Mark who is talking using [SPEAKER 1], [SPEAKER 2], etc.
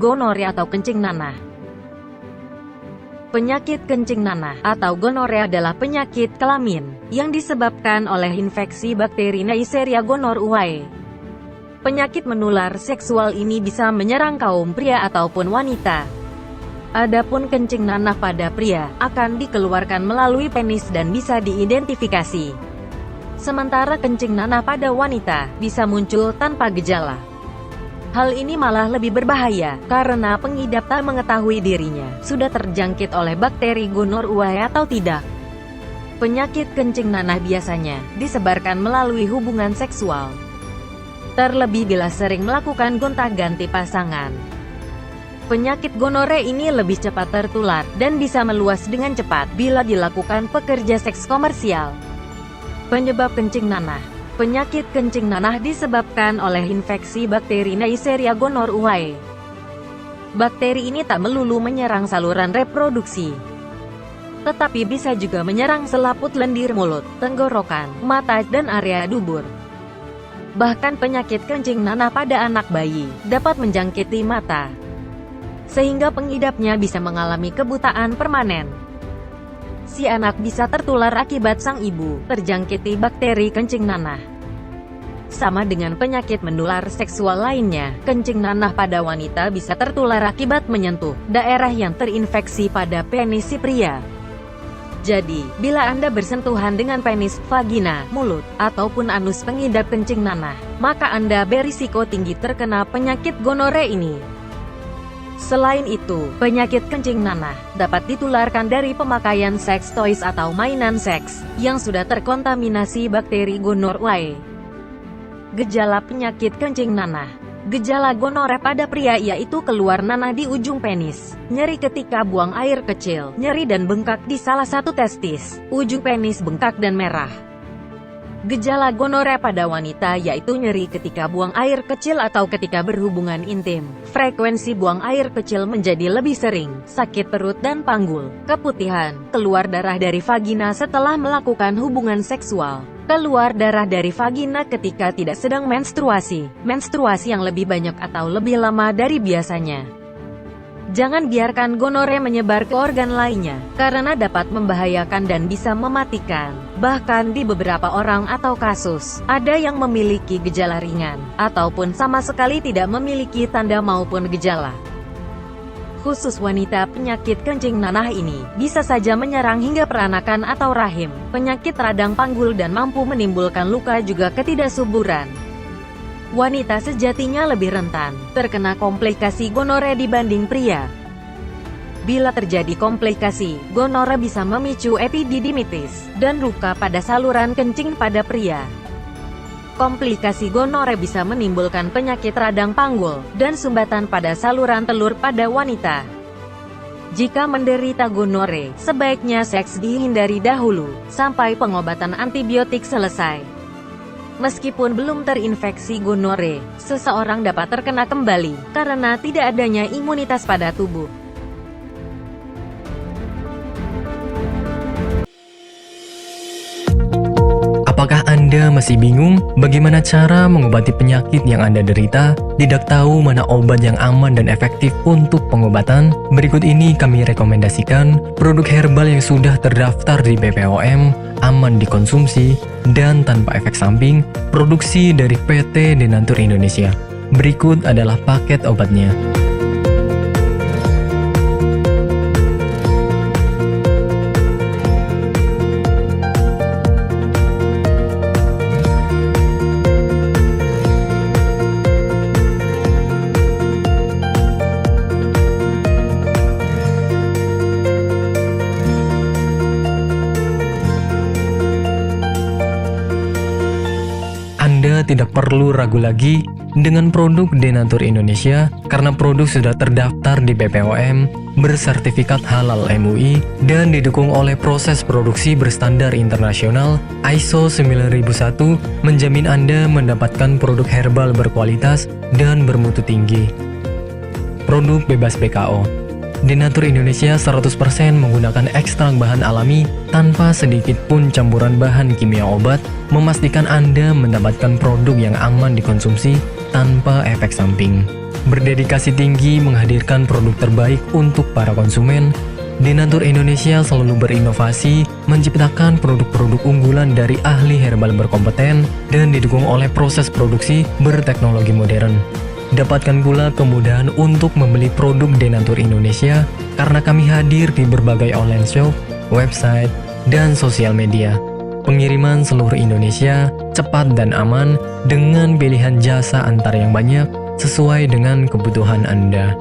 [SPEAKER 1] gonorea atau kencing nanah. Penyakit kencing nanah atau gonorea adalah penyakit kelamin yang disebabkan oleh infeksi bakteri Neisseria gonorrhoeae. Penyakit menular seksual ini bisa menyerang kaum pria ataupun wanita. Adapun kencing nanah pada pria akan dikeluarkan melalui penis dan bisa diidentifikasi. Sementara kencing nanah pada wanita bisa muncul tanpa gejala. Hal ini malah lebih berbahaya, karena pengidap tak mengetahui dirinya sudah terjangkit oleh bakteri gonorrhoeae atau tidak. Penyakit kencing nanah biasanya disebarkan melalui hubungan seksual. Terlebih bila sering melakukan gonta-ganti pasangan. Penyakit gonore ini lebih cepat tertular, dan bisa meluas dengan cepat bila dilakukan pekerja seks komersial. Penyebab kencing nanah. Penyakit kencing nanah disebabkan oleh infeksi bakteri Neisseria gonorrhoeae. Bakteri ini tak melulu menyerang saluran reproduksi, tetapi bisa juga menyerang selaput lendir mulut, tenggorokan, mata, dan area dubur. Bahkan penyakit kencing nanah pada anak bayi dapat menjangkiti mata, sehingga pengidapnya bisa mengalami kebutaan permanen. Si anak bisa tertular akibat sang ibu terjangkiti bakteri kencing nanah. Sama dengan penyakit menular seksual lainnya, kencing nanah pada wanita bisa tertular akibat menyentuh daerah yang terinfeksi pada penis si pria. Jadi, bila Anda bersentuhan dengan penis, vagina, mulut, ataupun anus pengidap kencing nanah, maka Anda berisiko tinggi terkena penyakit gonore ini. Selain itu, penyakit kencing nanah dapat ditularkan dari pemakaian seks toys atau mainan seks yang sudah terkontaminasi bakteri gonorrhoeae. Gejala penyakit kencing nanah. Gejala gonore pada pria yaitu keluar nanah di ujung penis, nyeri ketika buang air kecil, nyeri dan bengkak di salah satu testis, ujung penis bengkak dan merah. Gejala gonore pada wanita yaitu nyeri ketika buang air kecil atau ketika berhubungan intim. Frekuensi buang air kecil menjadi lebih sering, sakit perut dan panggul, keputihan, keluar darah dari vagina setelah melakukan hubungan seksual, keluar darah dari vagina ketika tidak sedang menstruasi, menstruasi yang lebih banyak atau lebih lama dari biasanya. Jangan biarkan gonore menyebar ke organ lainnya, karena dapat membahayakan dan bisa mematikan. Bahkan di beberapa orang atau kasus, ada yang memiliki gejala ringan, ataupun sama sekali tidak memiliki tanda maupun gejala. Khusus wanita, penyakit kencing nanah ini bisa saja menyerang hingga peranakan atau rahim, penyakit radang panggul dan mampu menimbulkan luka juga ketidaksuburan. Wanita sejatinya lebih rentan terkena komplikasi gonore dibanding pria. Bila terjadi komplikasi, gonore bisa memicu epididymitis dan luka pada saluran kencing pada pria. Komplikasi gonore bisa menimbulkan penyakit radang panggul dan sumbatan pada saluran telur pada wanita. Jika menderita gonore, sebaiknya seks dihindari dahulu sampai pengobatan antibiotik selesai. Meskipun belum terinfeksi gonore, seseorang dapat terkena kembali karena tidak adanya imunitas pada tubuh.
[SPEAKER 2] Apakah Anda masih bingung bagaimana cara mengobati penyakit yang Anda derita? Tidak tahu mana obat yang aman dan efektif untuk pengobatan? Berikut ini kami rekomendasikan produk herbal yang sudah terdaftar di BPOM, aman dikonsumsi, dan tanpa efek samping, produksi dari PT Denatur Indonesia. Berikut adalah paket obatnya. Anda tidak perlu ragu lagi dengan produk Denatur Indonesia karena produk sudah terdaftar di BPOM, bersertifikat halal MUI, dan didukung oleh proses produksi berstandar internasional ISO 9001, menjamin Anda mendapatkan produk herbal berkualitas dan bermutu tinggi. Produk bebas PKO. Denatur Indonesia 100% menggunakan ekstrak bahan alami tanpa sedikit pun campuran bahan kimia obat, memastikan Anda mendapatkan produk yang aman dikonsumsi tanpa efek samping. Berdedikasi tinggi menghadirkan produk terbaik untuk para konsumen, Denatur Indonesia selalu berinovasi, menciptakan produk-produk unggulan dari ahli herbal berkompeten dan didukung oleh proses produksi berteknologi modern. Dapatkan pula kemudahan untuk membeli produk Denatur Indonesia karena kami hadir di berbagai online shop, website, dan sosial media. Pengiriman seluruh Indonesia cepat dan aman dengan pilihan jasa antar yang banyak sesuai dengan kebutuhan Anda.